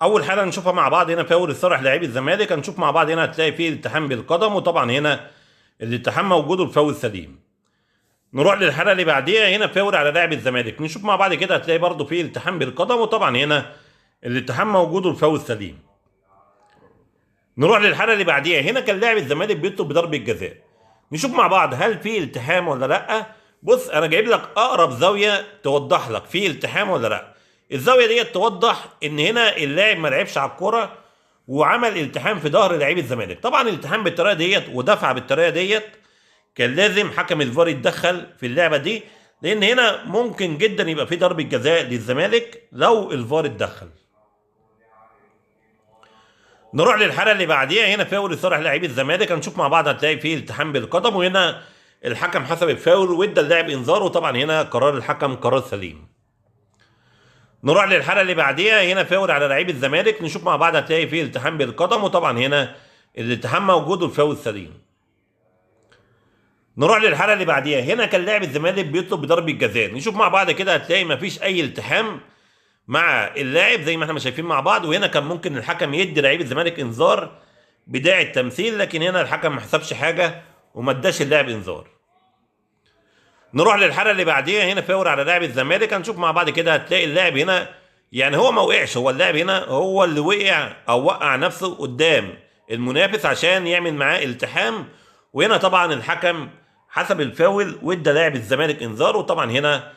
اول حاله نشوفها مع بعض هنا فاول لصالح لاعبي الزمالك. هنشوف مع بعض هنا هتلاقي فيه التحام بالقدم، وطبعا هنا الالتحام موجود والفاول سليم. نروح للحاله اللي بعديها، هنا فاول على لاعب الزمالك. نشوف مع بعض كده هتلاقي برضو فيه التحام بالقدم، وطبعا هنا الالتحام موجود والفاول سليم. نروح للحاله اللي بعديها، هنا كان لاعب الزمالك بيطلب بضربه جزاء. نشوف مع بعض هل في التحام ولا لا. بص انا جايب لك اقرب زاويه توضح لك في التحام ولا لا. الزاويه ديت توضح ان هنا اللاعب ما لعبش على الكوره وعمل التحام في ظهر لعيب الزمالك. طبعا الالتحام بالطريقه ديت ودفع بالطريقه ديت كان لازم حكم الفار يتدخل في اللعبه دي، لان هنا ممكن جدا يبقى في ضربه جزاء للزمالك لو الفار اتدخل. نروح للحاله اللي بعديها، هنا فاول لصالح لاعبي الزمالك. هنشوف مع بعض هتلاقي فيه التحام بالقدم، وهنا الحكم حسب الفاول وادى اللاعب انذار، وطبعا هنا قرار الحكم قرار سليم. نروح للحاله اللي بعديها، هنا فاول على لاعبي الزمالك. نشوف مع بعض هتلاقي فيه التحام بالقدم، وطبعا هنا الالتحام موجود والفاول سليم. نروح للحاله اللي بعديها، هنا كان لاعب الزمالك بيطلب بضربه جزاء. نشوف مع بعض كده هتلاقي مفيش اي التحام مع اللاعب زي ما احنا شايفين مع بعض، وهنا كان ممكن الحكم يدي لعيب الزمالك انذار بداية التمثيل، لكن هنا الحكم ما حسبش حاجه وما اداش اللاعب انذار. نروح للحاله اللي بعديها، هنا فاول على لاعب الزمالك. هنشوف مع بعض كده هتلاقي اللاعب هنا يعني هو ما وقعش، هو اللاعب هنا هو اللي وقع او وقع نفسه قدام المنافس عشان يعمل معاه التحام، وهنا طبعا الحكم حسب الفاول وادى لاعب الزمالك انذار، وطبعا هنا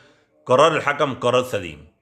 قرار الحكم قرار سليم.